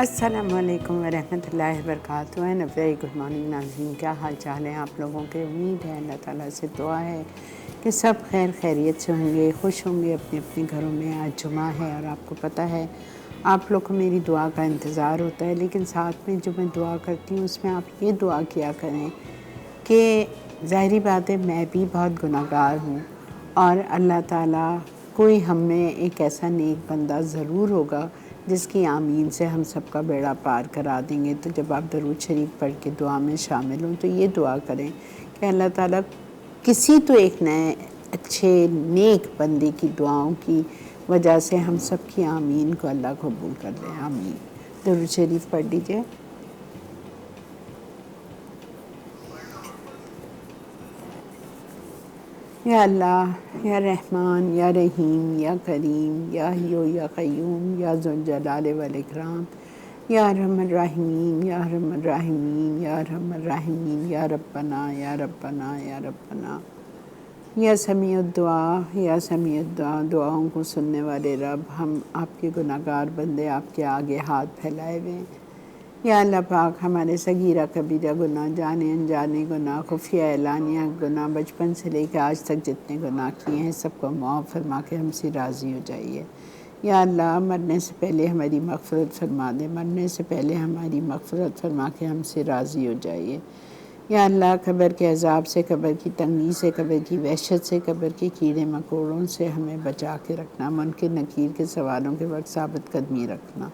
अस्सलामुअलैकुम वरहमतुल्लाहि वबरकातुहू and very good morning नाज़रीन, क्या हाल चाल है आप लोगों के। उम्मीद है अल्लाह ताला से दुआ है कि सब खैर खैरियत से होंगे, खुश होंगे अपने अपने घरों में। आज जुमा है और आपको पता है आप लोग को मेरी दुआ का इंतज़ार होता है, लेकिन साथ में जो मैं दुआ करती हूँ उसमें आप ये दुआ किया करें कि ज़ाहिरी बात है मैं भी बहुत गुनाहगार हूँ और अल्लाह ताला कोई हम में एक ऐसा नेक बंदा ज़रूर होगा जिसकी आमीन से हम सबका बेड़ा पार करा देंगे। तो जब आप दरूद शरीफ पढ़ के दुआ में शामिल हों तो ये दुआ करें कि अल्लाह ताला किसी तो एक नए अच्छे नेक बंदे की दुआओं की वजह से हम सब की आमीन को अल्लाह कबूल कर ले। आमीन। दरूद शरीफ पढ़ लीजिए। या अल्लाह या रहमान या रहीम या करीम या हय्यू या क़य्यूम या ज़ुल जलाल वल इकराम या अरहमर राहिमीन या अरहमर राहिमीन या अरहमर राहिमीन या रब्बना या रब्बना या रब्बना या समीउद दुआ या समीउद दुआ। दुआओं को सुनने वाले रब, हम आपके गुनाहगार बंदे आपके आगे हाथ फैलाए हुए हैं। या अल्लाह पाक हमारे सगीरा कबीरा गुनाह, जाने अनजाने गुनाह, खुफिया एलानिया गुनाह, बचपन से लेकर आज तक जितने गुनाह किए हैं सबको माफ़ फरमा के हमसे राज़ी हो जाइए। या अल्लाह मरने से पहले हमारी मग़फ़िरत फरमा दे, मरने से पहले हमारी मग़फ़िरत फरमा के हमसे राज़ी हो जाइए। या अल्लाह कब्र के अज़ाब से, कब्र की तंगी से, कब्र की वहशत से, कब्र के कीड़े मकोड़ों से हमें बचा के रखना। मुनकर नकीर के सवालों के वक्त साबित कदमी रखना।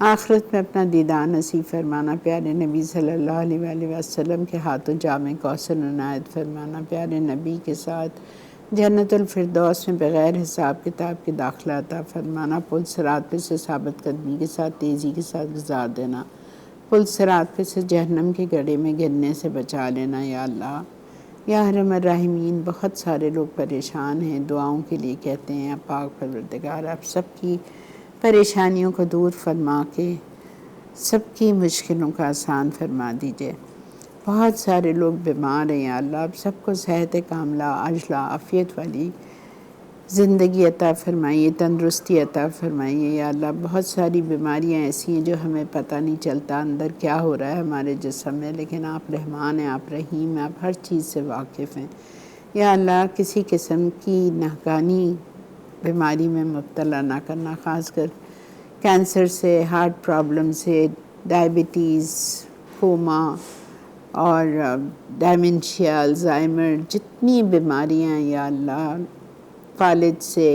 आखिरत में अपना दीदार नसीब फरमाना। प्यारे नबी सल्लल्लाहु अलैहि वसल्लम के हाथों जामे कौसर इनायत फरमाना। प्यारे नबी के साथ जन्नतुल फिरदौस में बग़ैर हिसाब किताब के दाखिला अता फरमाना। पुल सिरात पे से साबित कदमी के साथ तेज़ी के साथ गुजार देना। पुल सिरात पे से जहन्नम के गड्ढे में गिरने से बचा लेना। या अल्लाह या अरहमर राहिमीन, बहुत सारे लोग परेशान हैं, दुआओं के लिए कहते हैं। पाक परवरदिगार आप सबकी परेशानियों को दूर फरमा के सबकी मुश्किलों का आसान फरमा दीजिए। बहुत सारे लोग बीमार हैं। या अल्लाह आप सबको सेहत कामला आजला आफ़ियत वाली ज़िंदगी अता फ़रमाइए, तंदुरुस्ती अता फ़रमाइए। या अल्लाह बहुत सारी बीमारियां ऐसी हैं जो हमें पता नहीं चलता अंदर क्या हो रहा है हमारे जिस्म में, लेकिन आप रहमान हैं, आप रहीम हैं, आप हर चीज़ से वाकिफ़ हैं। या अल्लाह किसी किस्म की नाकानी बीमारी में मुब्तला ना करना, ख़ासकर कैंसर से, हार्ट प्रॉब्लम से, डायबिटीज़, कोमा और डायमेंशिया, अल्ज़ाइमर, जितनी बीमारियां या अल्लाह फालिज से,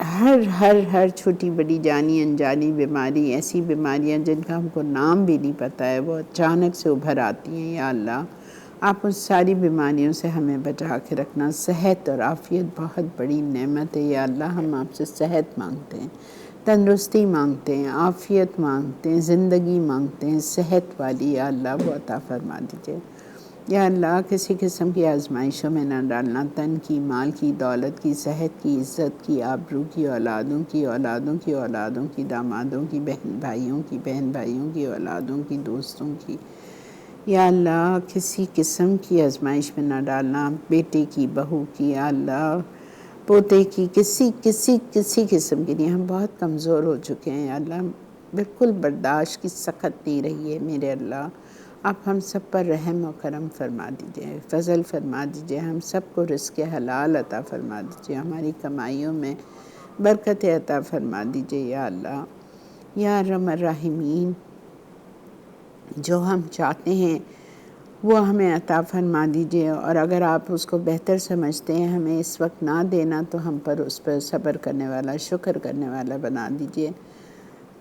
हर छोटी बड़ी जानी अनजानी बीमारी, ऐसी बीमारियां जिनका हमको नाम भी नहीं पता है, वो अचानक से उभर आती हैं। या अल्लाह आप उन सारी बीमारियों से हमें बचा के रखना। सेहत और आफ़ियत बहुत बड़ी नेमत है। या अल्लाह हम आपसे सेहत मांगते हैं, तंदुरुस्ती मांगते हैं, आफ़ियत मांगते हैं, ज़िंदगी मांगते हैं सेहत वाली। या अल्लाह वो अता फ़रमा दीजिए। या अल्लाह किसी किस्म की आजमाइशों में न डालना, तन की, माल की, दौलत की, सेहत की, इज़्ज़त की, आबरू की, औलादों की, औलादों की औलादों की, दामादों की, बहन भाइयों की, बहन भाइयों की औलादों की, दोस्तों की। या अल्लाह किसी किस्म की आजमाइश में न डालना, बेटे की, बहू की, या अल्लाह पोते की, किसी किसी किसी किस्म की नहीं। हम बहुत कमज़ोर हो चुके हैं। या अल्लाह बिल्कुल बर्दाश्त की सख्त नहीं रही है। मेरे अल्लाह आप हम सब पर रहम और करम फरमा दीजिए, फ़ज़ल फरमा दीजिए, हम सब को रिज़्क़ हलाल अता फ़रमा दीजिए, हमारी कमाइयों में बरकत अता फ़रमा दीजिए। या अल्लाह या अरहमर राहिमीन, जो हम चाहते हैं वो हमें अता फ़रमा दीजिए, और अगर आप उसको बेहतर समझते हैं हमें इस वक्त ना देना तो हम पर उस पर सब्र करने वाला, शुक्र करने वाला बना दीजिए,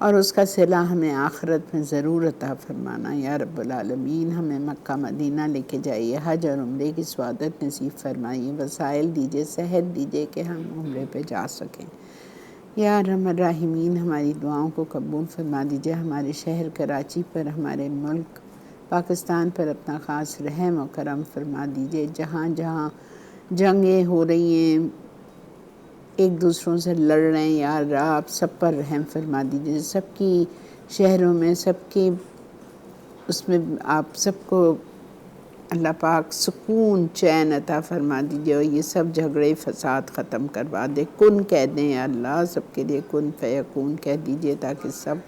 और उसका सिला हमें आखिरत में ज़रूर अता फ़रमाना। या रब्बुल आलमीन हमें मक्का मदीना लेके जाइए, हज और उम्रे की स्वादत नसीब फरमाइए, वसाइल दीजिए, सेहत दीजिए कि हम उम्रे पे जा सकें। या अरहमर राहिमीन हमारी दुआओं को कबूल फरमा दीजिए। हमारे शहर कराची पर, हमारे मुल्क पाकिस्तान पर अपना ख़ास रहम और करम फरमा दीजिए। जहाँ जहाँ जंगें हो रही हैं, एक दूसरों से लड़ रहे हैं, या अल्लाह आप सब पर रहम फरमा दीजिए। सबकी शहरों में, सबके उसमें आप सबको अल्लाह पाक सुकून चैन अता फ़रमा दीजिए, और ये सब झगड़े फ़साद ख़त्म करवा दे। कुन कह दें या अल्लाह, सबके लिए कुन फ़यकून कह दीजिए ताकि सब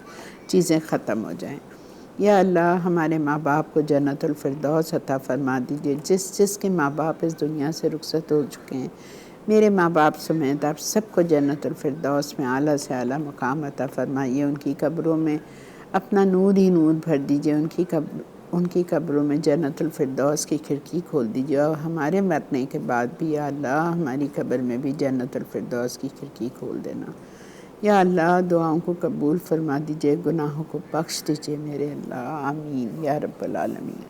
चीज़ें ख़त्म हो जाएं। या अल्लाह हमारे माँ बाप को जन्नतुल फिरदौस अता फ़रमा दीजिए। जिसके माँ बाप इस दुनिया से रुखसत हो चुके हैं, मेरे माँ बाप समेत आप सबको जन्नतुल फिरदौस में आला से आला मकाम अता फ़रमाइए। उनकी कब्रों में अपना नूर ही नूर भर दीजिए। उनकी कब्रों में जन्नतुल फिरदौस की खिड़की खोल दीजिए। और हमारे मरने के बाद भी या अल्लाह हमारी कब्र में भी जन्नतुल फिरदौस की खिड़की खोल देना। या अल्लाह दुआओं को कबूल फरमा दीजिए, गुनाहों को बख्श दीजिए मेरे अल्लाह, आमीन या रब्बल आलमीन।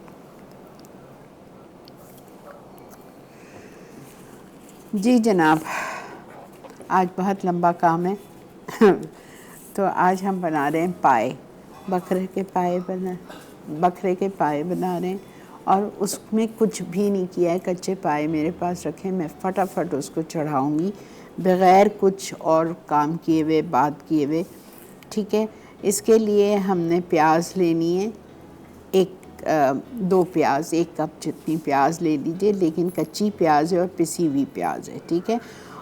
जी जनाब, आज बहुत लंबा काम है तो आज हम बना रहे हैं पाए, बकरे के पाए बना रहे हैं। और उसमें कुछ भी नहीं किया है, कच्चे पाए मेरे पास रखे, मैं फटाफट उसको चढ़ाऊँगी बग़ैर कुछ और काम किए हुए, बात किए हुए। ठीक है, इसके लिए हमने प्याज लेनी है, 2 प्याज, 1 कप जितनी प्याज ले लीजिए, लेकिन कच्ची प्याज है और पिसी हुई प्याज है। ठीक है,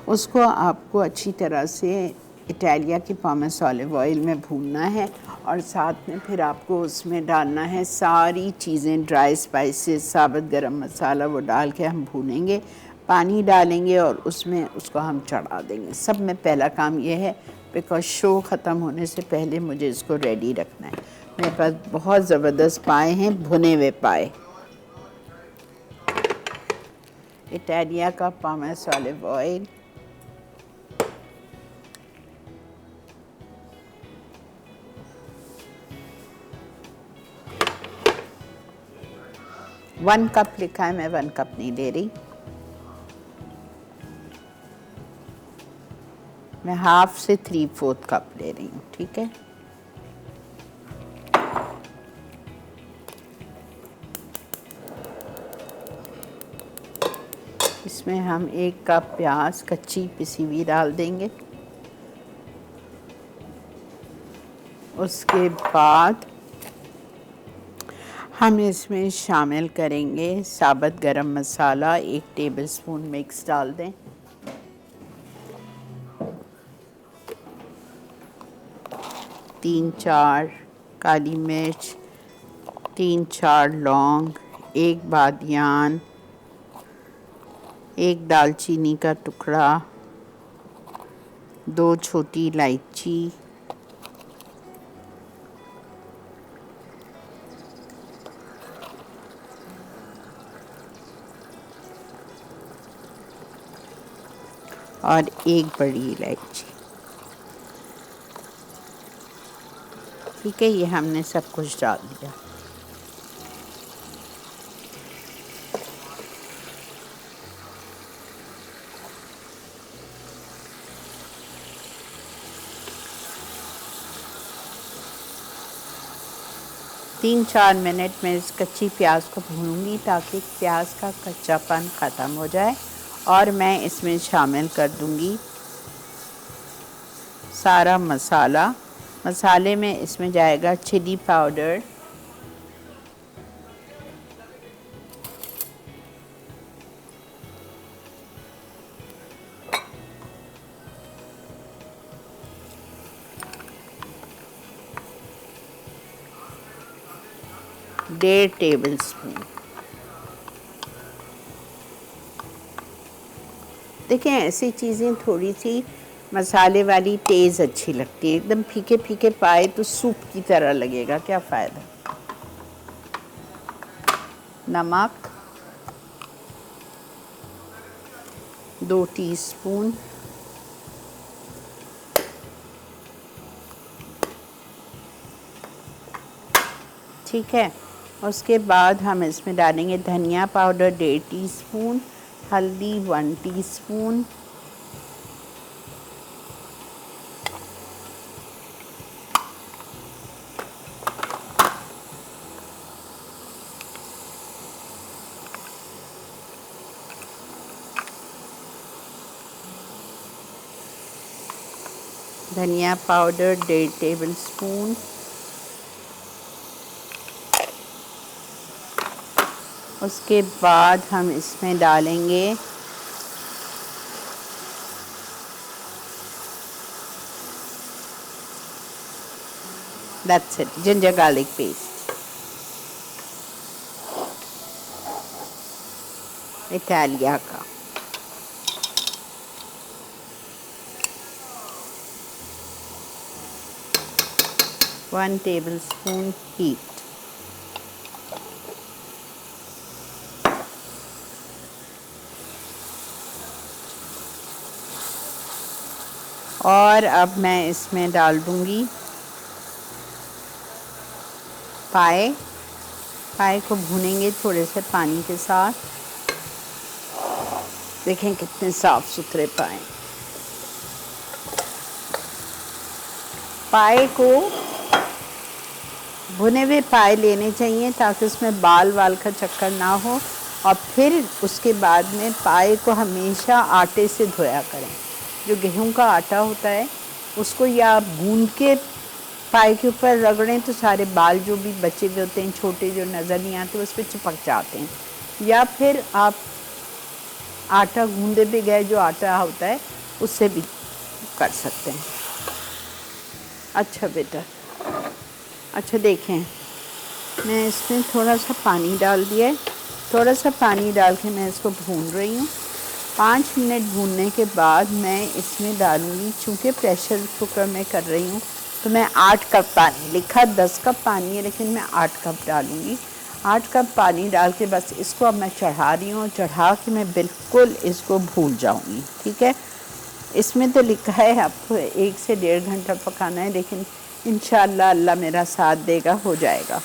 उसको आपको अच्छी तरह से इटालिया के पामस ऑलिव ऑयल में भूनना है। और साथ में फिर आपको उसमें डालना है सारी चीज़ें, ड्राई स्पाइसेस, साबुत गरम मसाला, वो डाल के हम भूनेंगे, पानी डालेंगे और उसमें उसको हम चढ़ा देंगे। सब में पहला काम ये है, बिकॉज शो ख़त्म होने से पहले मुझे इसको रेडी रखना है। मेरे पास बहुत ज़बरदस्त पाए हैं, भुने हुए पाए, इटालिया का पामस ऑलिव ऑयल, वन कप लिखा है, मैं 1 कप नहीं ले रही, मैं हाफ से 3/4 कप ले रही हूँ। ठीक है, इसमें हम 1 कप प्याज कच्ची पिसी हुई डाल देंगे। उसके बाद हम इसमें शामिल करेंगे साबुत गरम मसाला, 1 टेबलस्पून मिक्स डाल दें। तीन चार काली मिर्च, 3-4 लौंग, 1 बादियान, 1 दालचीनी का टुकड़ा, 2 छोटी इलायची, और 1 बड़ी इलायची। ठीक है, ये हमने सब कुछ डाल दिया। तीन 4 मिनट में इस कच्ची प्याज को भूनूंगी ताकि प्याज का कच्चापन ख़त्म हो जाए। और मैं इसमें शामिल कर दूंगी सारा मसाला। मसाले में इसमें जाएगा चिली पाउडर, डेढ़ टेबलस्पून। देखें, ऐसी चीज़ें थोड़ी सी मसाले वाली तेज़ अच्छी लगती है, एकदम फीके फीके पाए तो सूप की तरह लगेगा, क्या फ़ायदा। नमक 2 टीस्पून, ठीक है। उसके बाद हम इसमें डालेंगे धनिया पाउडर 1.5 टीस्पून, हल्दी 1 टीस्पून, धनिया पाउडर 1.5 टेबलस्पून, उसके बाद हम इसमें डालेंगे that's it, ginger garlic paste, इटालिया का। One tablespoon heat. और अब मैं इसमें डाल दूंगी पाए। पाए को भूनेंगे थोड़े से पानी के साथ। देखें कितने साफ सुथरे पाए। पाए को भुने हुए पाए लेने चाहिए ताकि उसमें बाल वाल का चक्कर ना हो। और फिर उसके बाद में पाए को हमेशा आटे से धोया करें। जो गेहूं का आटा होता है उसको या गूंद के पाए के ऊपर रगड़ें तो सारे बाल जो भी बचे हुए होते हैं छोटे जो नज़र नहीं आते उस पर चिपक जाते हैं। या फिर आप आटा गूंदे पे गए जो आटा होता है उससे भी कर सकते हैं। अच्छा बेटा, अच्छा देखें मैं इसमें थोड़ा सा पानी डाल दिया है। थोड़ा सा पानी डाल के मैं इसको भून रही हूँ। 5 मिनट भूनने के बाद मैं इसमें डालूँगी, चूँकि प्रेशर कुकर में कर रही हूँ तो मैं 8 कप पानी, लिखा 10 कप पानी है लेकिन मैं 8 कप डालूँगी। 8 कप पानी डाल के बस इसको अब मैं चढ़ा रही हूँ। चढ़ा के मैं बिल्कुल इसको भून जाऊँगी। ठीक है, इसमें तो लिखा है आपको 1 से 1.5 घंटा पकाना है, लेकिन इंशाअल्लाह अल्लाह मेरा साथ देगा, हो जाएगा।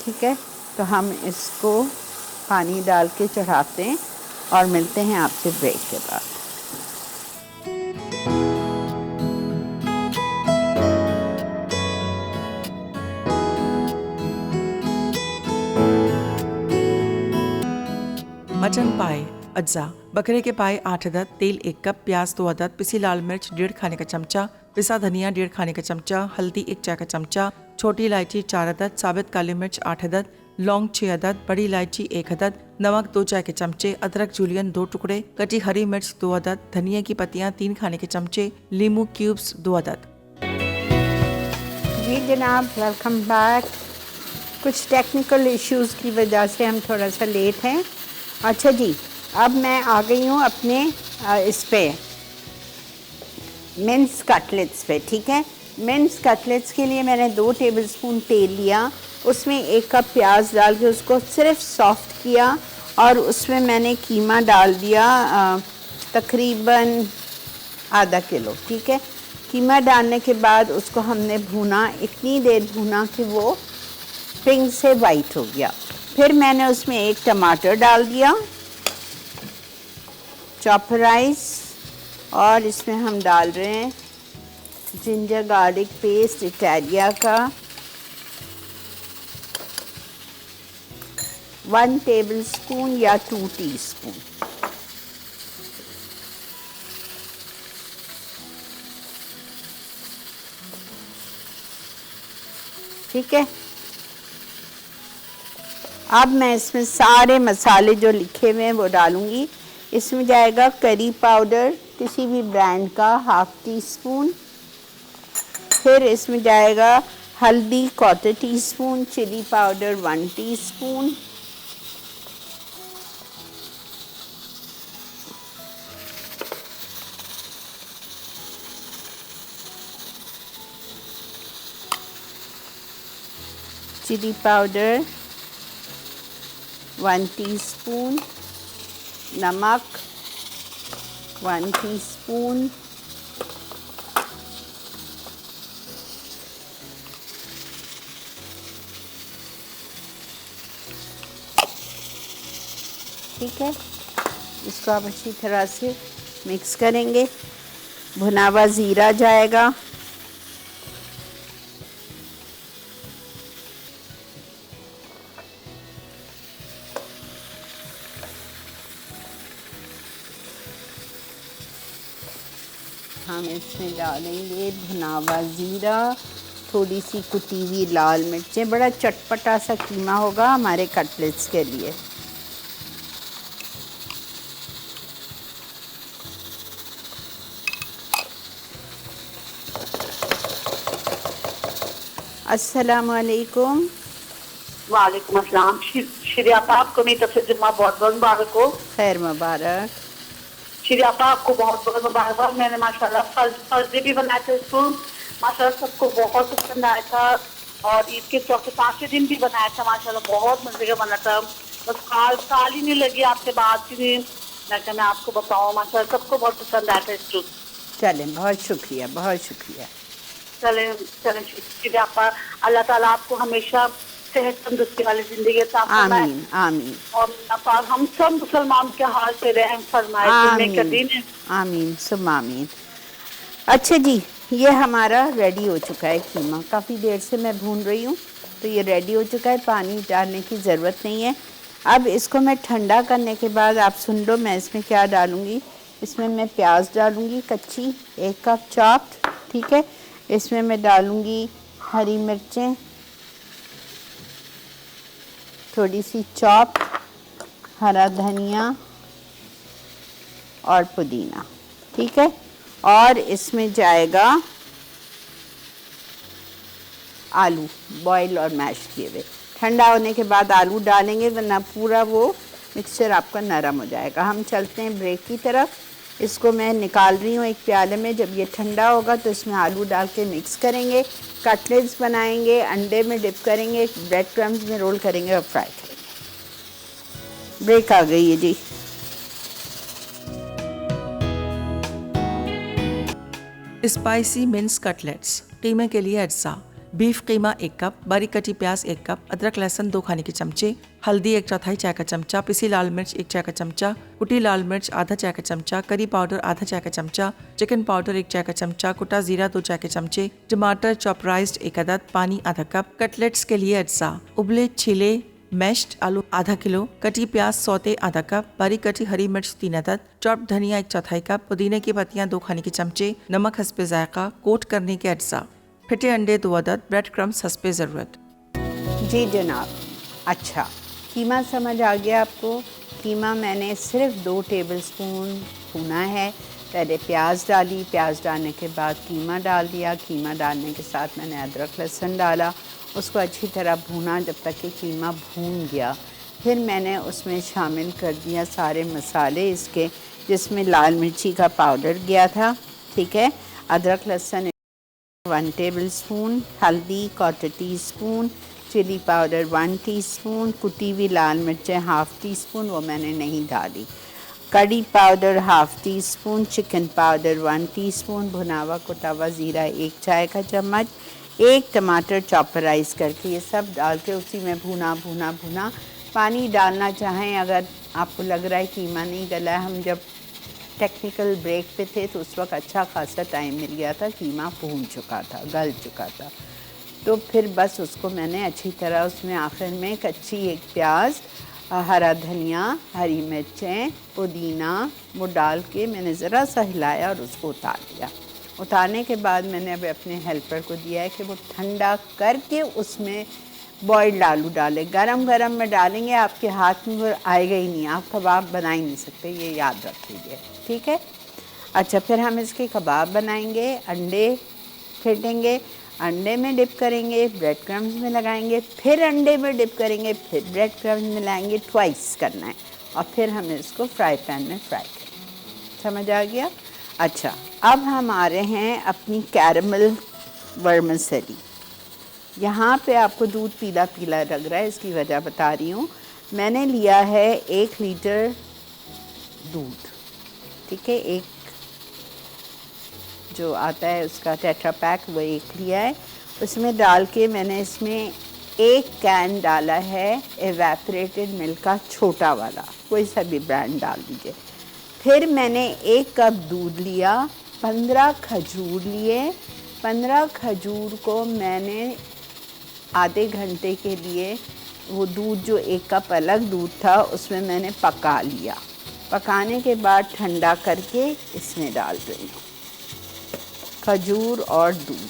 ठीक है, तो हम इसको पानी डाल के चढ़ाते हैं और मिलते हैं आपसे ब्रेक के बाद। मटन पाए अज्जा। बकरे के पाए 8 अदद, तेल 1 कप, प्याज 2 अदद, पिसी लाल मिर्च 1.5 खाने का चमचा, पिसा धनिया 1.5 खाने का चमचा, हल्दी 1 चाय का चमचा, छोटी इलायची 4 अदद, साबित काली मिर्च 8 अदद, लौंग 6 अदद, बड़ी इलायची 1 अदद, नमक 2 चाय के चमचे, अदरक जूलियन 2 टुकड़े, कटी हरी मिर्च 2 अदद, धनिया की पत्तियां 3 खाने के चमचे, लीमू क्यूब्स 2 अदद। जी जनाब, वेलकम बैक। कुछ टेक्निकल इश्यूज़ की वजह से हम थोड़ा सा लेट हैं। अच्छा जी, अब मैं आ गई हूँ अपने इस पे मिन्स कटलेट्स पे। ठीक है, मिन्स कटलेट्स के लिए मैंने 2 टेबलस्पून तेल लिया, उसमें 1 कप प्याज डाल के उसको सिर्फ सॉफ्ट किया और उसमें मैंने कीमा डाल दिया तकरीबन आधा किलो। ठीक है, कीमा डालने के बाद उसको हमने भूना, इतनी देर भूना कि वो पिंक से वाइट हो गया। फिर मैंने उसमें 1 टमाटर डाल दिया चॉपराइज, और इसमें हम डाल रहे हैं जिंजर गार्लिक पेस्ट इटालिया का 1 टेबलस्पून या 2 टीस्पून। ठीक है, अब मैं इसमें सारे मसाले जो लिखे हुए हैं वो डालूंगी। इसमें जाएगा करी पाउडर किसी भी ब्रांड का 1/2 टीस्पून, फिर इसमें जाएगा हल्दी 1/4 teaspoon, chilli powder 1 teaspoon, chilli powder 1 teaspoon, नमक 1 टीस्पून, ठीक है, इसको आप अच्छी तरह से मिक्स करेंगे। भुना हुआ ज़ीरा जाएगा, हम इसमें डालेंगे भुना हुआ ज़ीरा, थोड़ी सी कुटी हुई लाल मिर्चें। बड़ा चटपटा सा कीमा होगा हमारे कटलेट्स के लिए। अस्सलाम वालेकुम। वालेकुम अस्सलाम। श्री आपा, आपको मेरी तरफ से जुम्मा बहुत बहुत मुबारक हो। खैर मुबारक। श्री आपा, आपको बहुत बहुत मुबारक। मैंने माशाल्लाह फर्ज भी बनाए थे उसको, माशाल्लाह सबको बहुत पसंद आया था। और ईद के चौथे पांचवें दिन भी बनाया था, माशाल्लाह बहुत मजे का बना था। बस साल ही नहीं लगी आपसे बात ही नहीं, मैं आपको बताऊँ, माशाल्लाह सबको बहुत पसंद आया था इसको। चलें, बहुत शुक्रिया, बहुत शुक्रिया। चले चले श्री आपा, अल्लाह ताला आपको हमेशा सेहत तंदुरुस्ती वाली जिंदगी अता फरमाए। आमीन आमीन और आपा हम सब मुसलमान के हाल पे रहम फरमाए। जुम्मे का आमीन दिन है। आमीन सुम आमीन। अच्छा जी, ये हमारा रेडी हो चुका है कीमा। काफ़ी देर से मैं भून रही हूँ, तो ये रेडी हो चुका है। पानी डालने की ज़रूरत नहीं है। अब इसको मैं ठंडा करने के बाद, आप सुन लो मैं इसमें क्या डालूँगी। इसमें मैं प्याज डालूँगी कच्ची, 1 कप चॉप्ड, ठीक है। इसमें मैं डालूँगी हरी मिर्चें थोड़ी सी चॉप, हरा धनिया और पुदीना, ठीक है। और इसमें जाएगा आलू बॉयल और मैश किए हुए। ठंडा होने के बाद आलू डालेंगे, वरना पूरा वो मिक्सचर आपका नरम हो जाएगा। हम चलते हैं ब्रेक की तरफ। इसको मैं निकाल रही हूँ एक प्याले में। जब ये ठंडा होगा तो इसमें आलू डाल के मिक्स करेंगे, कटलेट्स बनाएंगे, अंडे में डिप करेंगे, ब्रेड क्रम्स में रोल करेंगे और फ्राई करेंगे। ब्रेक आ गई है जी। Spicy mince cutlets. कीमे के लिए अज्जा: बीफ कीमा 1 कप, बारीक कटी प्याज 1 कप, अदरक लहसुन 2 खाने के चमचे, हल्दी 1/4 चाय का चमचा, पिसी लाल मिर्च 1 चाय का चमचा, कुटी लाल मिर्च आधा चाय का चमचा, करी पाउडर आधा चाय का चमचा, चिकन पाउडर 1 चाय का चमचा, कुटा जीरा 2 चाय के चमचे, टमाटर चॉपराइज्ड 1 अदद, पानी आधा कप। कटलेट्स के लिए अज्जा: उबले छिले मैश्ड आलू आधा किलो, कटी प्याज सौते आधा कप, बारीक कटी हरी मिर्च 3 अदद, चॉप्ड धनिया 1/4 कप, पुदीने की पत्तियां 2 खाने के चमचे, नमक हस्बे जायका, कोट करने के अज्जा: फिटे अंडे 2 अदद, ब्रेड क्रम्स हस्बे ज़रूरत। जी जनाब। अच्छा, कीमा समझ आ गया आपको। कीमा मैंने सिर्फ 2 टेबलस्पून भुना है। पहले प्याज डाली, प्याज डालने के बाद कीमा डाल दिया, कीमा डालने के साथ मैंने अदरक लहसुन डाला, उसको अच्छी तरह भूना जब तक कि कीमा भून गया। फिर मैंने उसमें शामिल कर दिया सारे मसाले इसके, जिसमें लाल मिर्ची का पाउडर गया था, ठीक है, अदरक लहसुन 1 टेबलस्पून, हल्दी 1/4 टीस्पून, चिली पाउडर 1 टीस्पून, कुटी हुई लाल मिर्चें 1/2 टीस्पून, वो मैंने नहीं डाली, कड़ी powder 1/2 teaspoon, chicken powder 1 teaspoon, भुना हुआ कुटा हुआ ज़ीरा 1 चाय का चम्मच, 1 टमाटर चॉपराइज करके, ये सब डाल के उसी में भुना भुना भुना। पानी डालना चाहें अगर आपको लग रहा है कीमा नहीं गला है। हम जब टेक्निकल ब्रेक पे थे तो उस वक्त अच्छा खासा टाइम मिल गया था, कीमा भून चुका था, गल चुका था। तो फिर बस उसको मैंने अच्छी तरह उसमें आखिर में कच्ची 1 प्याज, हरा धनिया, हरी मिर्चें, पुदीना वो डाल के मैंने ज़रा सा हिलाया और उसको उतार दिया। उतारने के बाद मैंने अब अपने हेल्पर को दिया है कि वो ठंडा करके उसमें बॉइल्ड आलू डालें। गरम गरम में डालेंगे आपके हाथ में वो आएगा ही नहीं, आप कबाब बना ही नहीं सकते, ये याद रख लीजिए, ठीक है। अच्छा, फिर हम इसके कबाब बनाएंगे, अंडे फेंटेंगे, अंडे में डिप करेंगे, ब्रेड क्रम्स में लगाएंगे, फिर अंडे में डिप करेंगे, फिर ब्रेड क्रम्स में लगाएंगे, ट्वाइस करना है, और फिर हम इसको फ्राई पैन में फ्राई करेंगे। समझ आ गया? अच्छा, अब हम आ रहे हैं अपनी कैरमल वर्मिसेली। यहाँ पे आपको दूध पीला पीला लग रहा है, इसकी वजह बता रही हूँ। मैंने लिया है 1 लीटर दूध, ठीक है, एक जो आता है उसका टेट्रा पैक वो 1 लिया है। उसमें डाल के मैंने इसमें 1 कैन डाला है एवेपोरेटेड मिल्क का, छोटा वाला, कोई सा भी ब्रांड डाल दीजिए। फिर मैंने 1 कप दूध लिया, 15 खजूर लिए, 15 खजूर को मैंने आधे घंटे के लिए, वो दूध जो 1 कप अलग दूध था उसमें मैंने पका लिया। पकाने के बाद ठंडा करके इसमें डाल रही हूँ खजूर और दूध।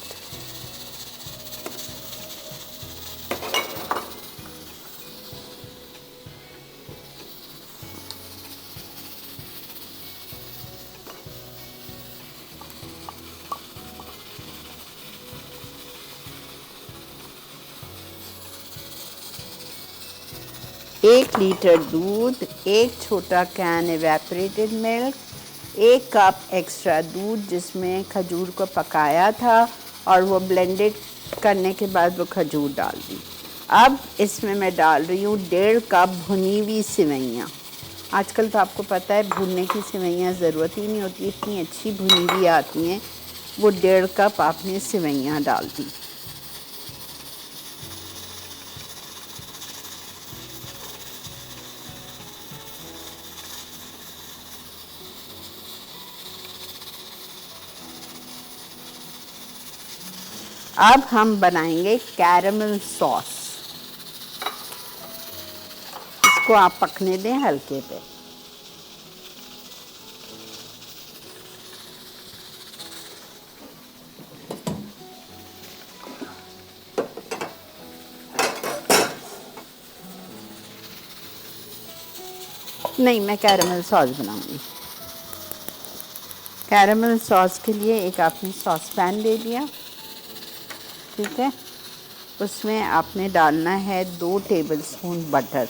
1 लीटर दूध, एक छोटा can evaporated milk, 1 cup extra दूध जिसमें खजूर को पकाया था और वो ब्लेंडेड करने के बाद वो खजूर डाल दी। अब इसमें मैं डाल रही हूँ 1.5 कप भुनी हुई सेवइयाँ। आजकल तो आपको पता है भुनने की सेवइयाँ ज़रूरत ही नहीं होती, इतनी अच्छी भुनी हुई आती हैं। वो 1.5 कप आपने सेवइयाँ डाल दी। अब हम बनाएंगे कैरमल सॉस। इसको आप पकने दें हल्के पे। नहीं, मैं कैरमल सॉस बनाऊंगी। कैरमल सॉस के लिए एक आपने सॉस पैन ले लिया, ठीक है। उसमें आपने डालना है 2 टेबलस्पून बटर।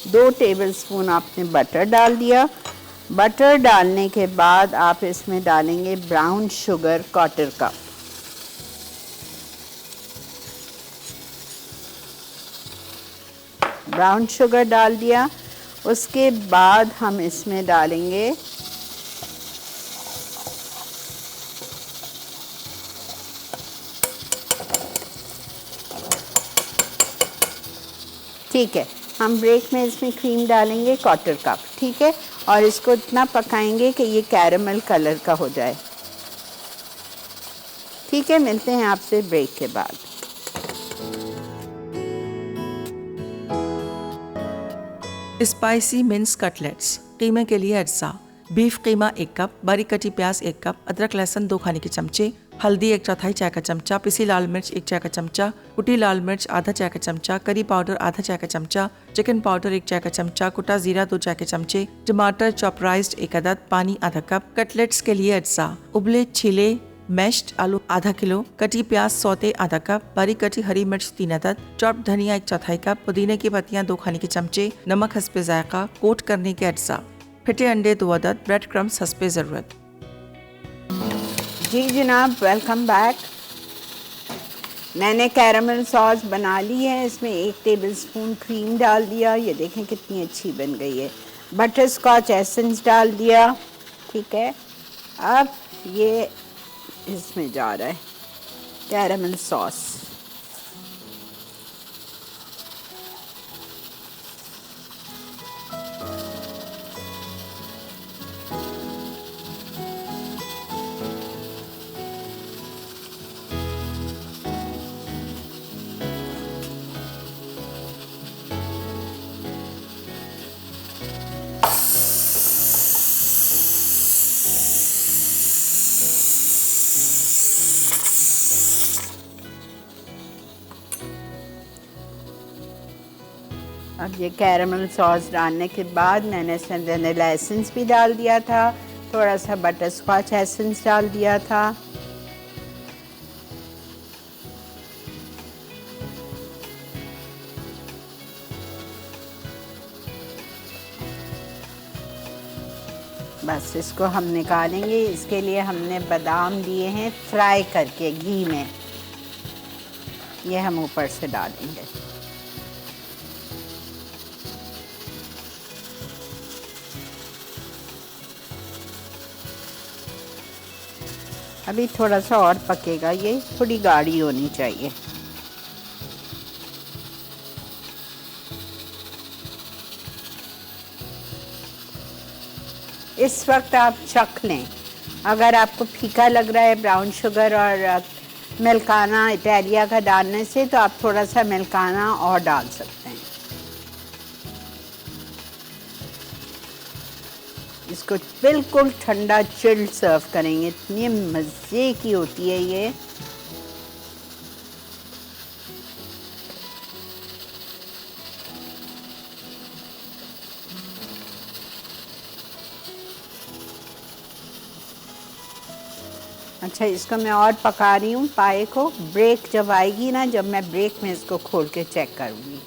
दो टेबलस्पून आपने बटर डाल दिया। बटर डालने के बाद आप इसमें डालेंगे brown sugar 1/4 cup. Brown sugar डाल दिया। उसके बाद हम इसमें डालेंगे ठीक है, हम ब्रेक में इसमें क्रीम डालेंगे 1/4 कप, ठीक है। और इसको इतना पकाएंगे कि ये कैरमल कलर का हो जाए, ठीक है। मिलते हैं आपसे ब्रेक के बाद। Spicy mince cutlets. कीमे के लिए अज्जा: बीफ कीमा 1 कप, बारीक कटी प्याज 1 कप, अदरक लहसुन 2 खाने के चमचे, हल्दी 1/4 चाय का चमचा, पिसी लाल मिर्च 1 चाय का चमचा, कुटी लाल मिर्च आधा चाय का चमचा, करी पाउडर आधा चाय का चमचा, चिकन पाउडर 1 चाय का चमचा, कुटा जीरा 2 चाय के चमचे, टमाटर चॉपराइज्ड 1 अदद, पानी आधा कप। कटलेट्स के लिए अज्जा: उबले छिले मैश्ड आलू आधा किलो, कटी प्याज सौते आधा कप, बारीक कटी हरी मिर्च 3 अदद, चॉप्ड धनिया 1/4 कप, पुदीने की पत्तियां 2 खाने के चमचे, नमक हस्बे जायका, कोट करने के अज्जा, फिटे अंडे 2 अदद, ब्रेड क्रम्स हस्बे ज़रूरत। जी जनाब, वेलकम बैक। मैंने कैरमल सॉस बना ली है। इसमें 1 टेबलस्पून क्रीम डाल दिया, ये देखें कितनी अच्छी बन गई है। बटर स्कॉच एसेंस डाल दिया, ठीक है। अब ये इसमें जा रहा है कैरमल सॉस। अब ये कैरमल सॉस डालने के बाद मैंने इसमें वनीला एसेंस भी डाल दिया था, थोड़ा सा बटर स्कॉच एसेंस डाल दिया था। बस इसको हम निकालेंगे। इसके लिए हमने बादाम दिए हैं फ्राई करके घी में, ये हम ऊपर से डालेंगे। अभी थोड़ा सा और पकेगा, ये थोड़ी गाढ़ी होनी चाहिए। इस वक्त आप चख लें, अगर आपको फीका लग रहा है ब्राउन शुगर और मिल्काना इटालिया का डालने से, तो आप थोड़ा सा मिल्काना और डाल सकते हैं। इसको बिल्कुल ठंडा चिल्ड सर्व करेंगे, इतनी मज़े की होती है ये। अच्छा, इसको मैं और पका रही हूँ पाए को। ब्रेक जब आएगी ना, जब मैं ब्रेक में इसको खोल के चेक करूँगी,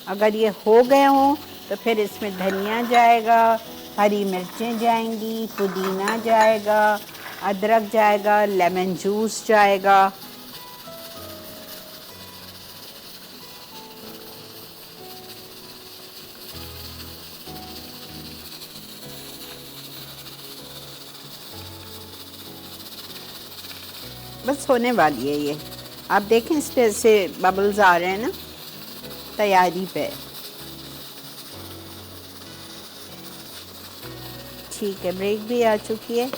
अगर ये हो गए हों तो फिर इसमें धनिया जाएगा, हरी मिर्चें जाएंगी, पुदीना जाएगा, अदरक जाएगा, लेमन जूस जाएगा। बस होने वाली है ये। आप देखें इस पे से बबल्स आ रहे हैं ना, तैयारी पे। ठीक है, ब्रेक भी आ चुकी है।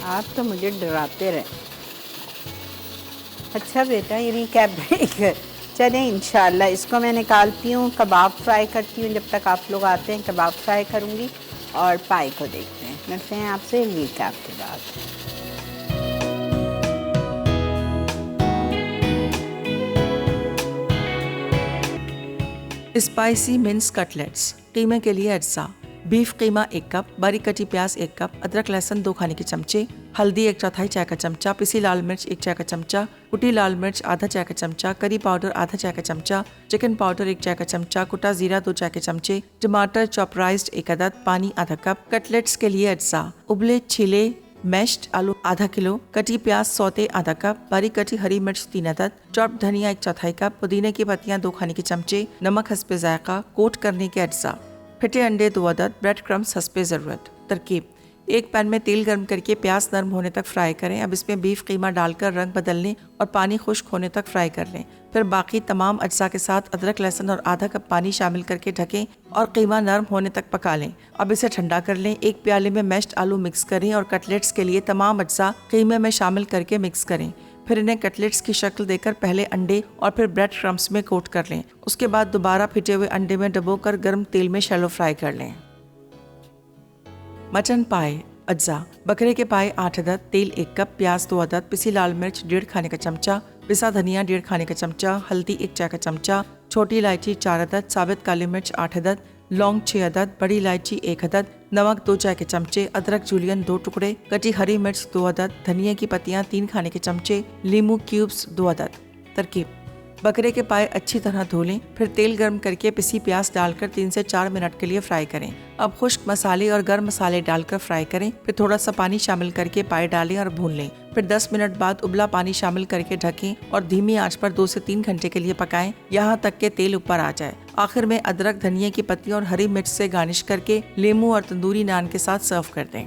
आप तो मुझे डराते रहे। अच्छा बेटा, ये रिकैप ब्रेक है। चलें इंशाल्लाह इसको मैं निकालती हूँ, कबाब फ्राई करती हूँ। जब तक आप लोग आते हैं कबाब फ्राई करूँगी और पाई को देखते हैं। मिलते हैं आपसे रिकैप के बाद। Spicy mince cutlets. कीमे के लिए अज्जा: बीफ कीमा 1 कप, बारीक कटी प्याज 1 कप, अदरक लहसुन 2 खाने के चमचे, हल्दी 1/4 चाय का चमचा, पिसी लाल मिर्च 1 चाय का चमचा, कुटी लाल मिर्च आधा चाय का चमचा, करी पाउडर आधा चाय का चमचा, चिकन पाउडर 1 चाय का चमचा, कुटा जीरा 2 चाय के चमचे, टमाटर चॉपराइज्ड 1 अदद, पानी आधा कप। कटलेट्स के लिए अज्जा: उबले छिले मैश्ड आलू आधा किलो, कटी प्याज सौते आधा कप, बारीक कटी हरी मिर्च 3 अदद, चॉप्ड धनिया 1/4 कप, पुदीने की पत्तियां 2 खाने के चमचे, नमक हस्बे जायका। कोट करने के अज्जा: फटे अंडे 2 अदद, ब्रेड क्रम्स हस्बे ज़रूरत। तरकीब: एक पैन में तेल गर्म करके प्याज नरम होने तक फ्राई करें। अब इसमें बीफ कीमा डालकर रंग बदलने और पानी खुश्क होने तक फ्राई कर लें। फिर बाकी तमाम अज्जा के साथ अदरक लहसुन और आधा कप पानी शामिल करके ढकें और कीमा नरम होने तक पका लें। अब इसे ठंडा कर लें। एक प्याले में मैश्ड आलू मिक्स करें और कटलेट्स के लिए तमाम अज्जा कीमे में शामिल करके मिक्स करें। फिर इन्हें कटलेट्स की शक्ल देकर पहले अंडे और फिर ब्रेड क्रम्स में कोट कर लें। उसके बाद दोबारा फिटे हुए अंडे में डुबोकर गर्म तेल में शैलो फ्राई कर लें। मटन पाए अज्जा: बकरे के पाए 8 अदद, तेल 1 कप, प्याज 2 अदद, पिसी लाल मिर्च 1.5 खाने का चमचा, पिसा धनिया 1.5 खाने का चमचा, हल्दी 1 चाय का चमचा, छोटी इलायची 4 अदद, साबित काली मिर्च 8 अदद, लौंग 6 अदद, बड़ी इलायची 1 अदद, नमक 2 चाय के चमचे, अदरक जूलियन 2 टुकड़े, कटी हरी मिर्च 2 अदद, धनिया की पत्तियां 3 खाने के चमचे, लीमू क्यूब्स 2 अदद। तरकीब: बकरे के पाए अच्छी तरह धो लें। फिर तेल गर्म करके पिसी प्याज डालकर 3 से 4 मिनट के लिए फ्राई करें। अब खुश्क मसाले और गर्म मसाले डालकर फ्राई करें। फिर थोड़ा सा पानी शामिल करके पाए डालें और भून लें। फिर 10 मिनट बाद उबला पानी शामिल करके ढकें और धीमी आंच पर 2 से 3 घंटे के लिए पकाएं, यहाँ तक के तेल ऊपर आ जाए। आखिर में अदरक, धनिया की पत्तियों और हरी मिर्च से गार्निश करके लेमू और तंदूरी नान के साथ सर्व कर दें।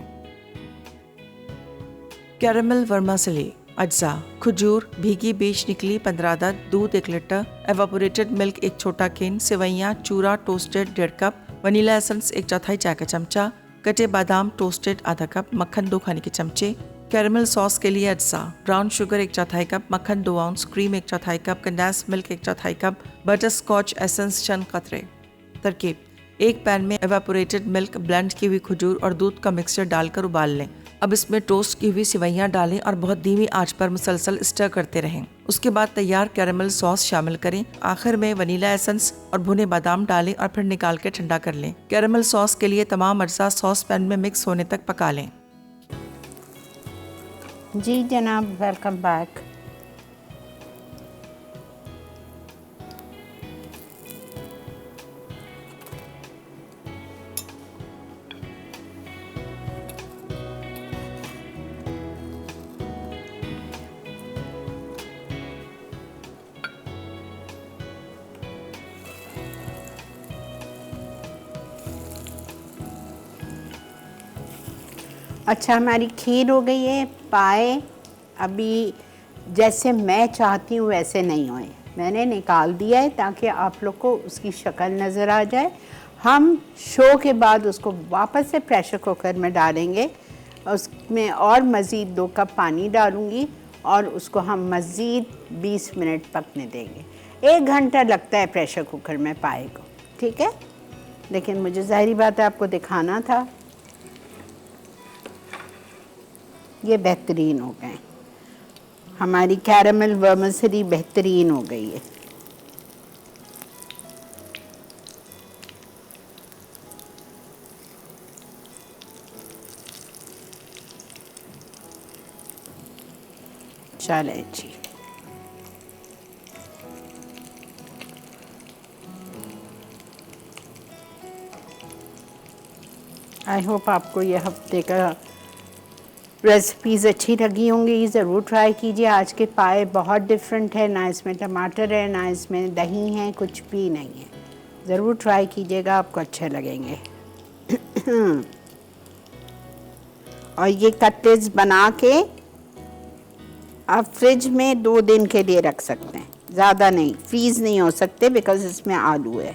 कैरेमल वर्मासेली अज्जा: खजूर भीगी बीज निकली 15 अदद, दूध 1 लीटर, एवापोरेटेड मिल्क 1 छोटा केन, सेवैयाँ चूरा टोस्टेड 1.5 कप, वनीला एसेंस 1/4 चाय का चमचा, कटे बादाम टोस्टेड आधा कप, मक्खन 2 खाने के चमचे। कैरेमल सॉस के लिए अज्जा: ब्राउन शुगर 1/4 कप, मक्खन 2 ounce, cream 1/4 cup, condense milk 1/4 cup, butterscotch essence चंद कतरे। तरकीब: एक पैन में एवापोरेटेड मिल्क, ब्लेंड की हुई खजूर और दूध का मिक्सचर डालकर उबाल लें। अब इसमें टोस्ट की हुई सेवैयाँ डालें और बहुत धीमी आंच पर मुसलसल स्टर करते रहें। उसके बाद तैयार कैरेमल सॉस शामिल करें। आखिर में वनीला एसेंस और भुने बादाम डालें और फिर निकाल के ठंडा कर लें। कैरेमल सॉस के लिए तमाम अज्जा सॉस पैन में मिक्स होने तक पका लें। जी जनाब, वेलकम बैक। अच्छा, हमारी खीर हो गई है। पाए अभी जैसे मैं चाहती हूँ वैसे नहीं हुए, मैंने निकाल दिया है ताकि आप लोग को उसकी शक्ल नज़र आ जाए। हम शो के बाद उसको वापस से प्रेशर कुकर में डालेंगे। उसमें और मज़ीद 2 कप पानी डालूँगी और उसको हम मज़ीद 20 मिनट पकने देंगे। 1 घंटा लगता है प्रेशर कुकर में पाए को, ठीक है। लेकिन मुझे ज़ाहिरी बात है आपको दिखाना था। ये बेहतरीन हो गए, हमारी कैरेमल वर्मिसेली बेहतरीन हो गई है। चलें जी। आई होप आपको ये हफ्ते का रेसिपीज़ अच्छी लगी होंगी, ज़रूर ट्राई कीजिए। आज के पाए बहुत डिफरेंट है, ना इसमें टमाटर है ना इसमें दही है, कुछ भी नहीं है। ज़रूर ट्राई कीजिएगा, आपको अच्छे लगेंगे। और ये कटलेट्स बना के आप फ्रिज में 2 दिन के लिए रख सकते हैं, ज़्यादा नहीं, फ्रीज़ नहीं हो सकते बिकॉज़ इसमें आलू है।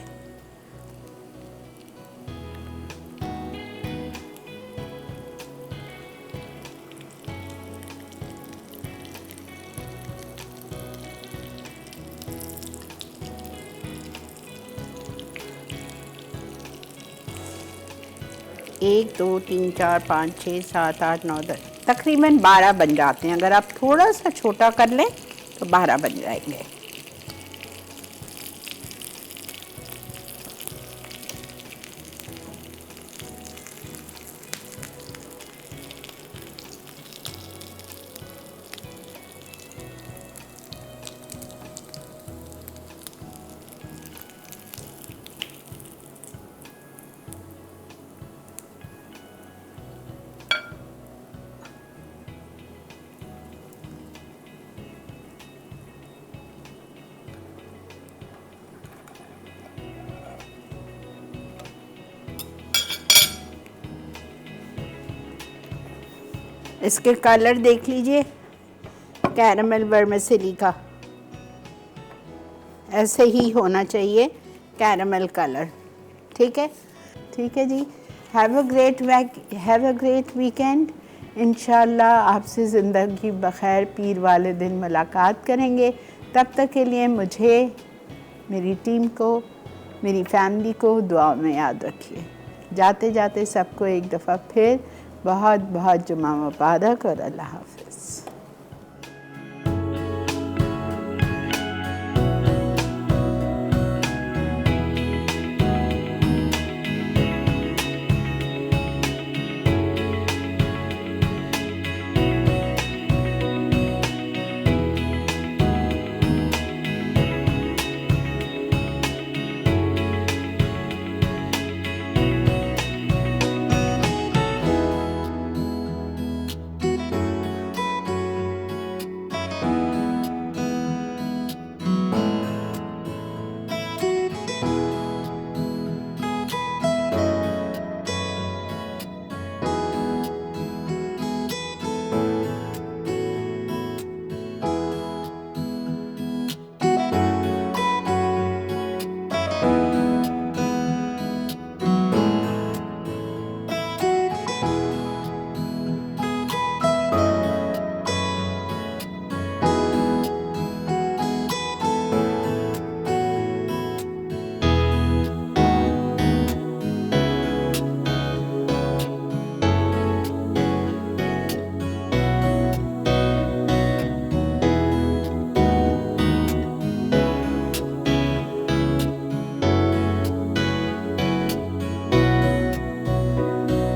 एक, दो, तीन, चार, 5, 6, 7, 8, 9, 10, तकरीबन 12 बन जाते हैं। अगर आप थोड़ा सा छोटा कर लें तो 12 बन जाएंगे। इसके कलर देख लीजिए, कैरमल वर्मिसेली का, ऐसे ही होना चाहिए कैरमल कलर। ठीक है, ठीक है जी। Have a great weekend. इंशाल्लाह आपसे ज़िंदगी बखैर पीर वाले दिन मुलाकात करेंगे। तब तक के लिए मुझे, मेरी टीम को, मेरी फैमिली को दुआ में याद रखिए। जाते जाते सबको एक दफ़ा फिर बहुत बहुत जुमा मुबारक और अल्लाह हाफ़िज़।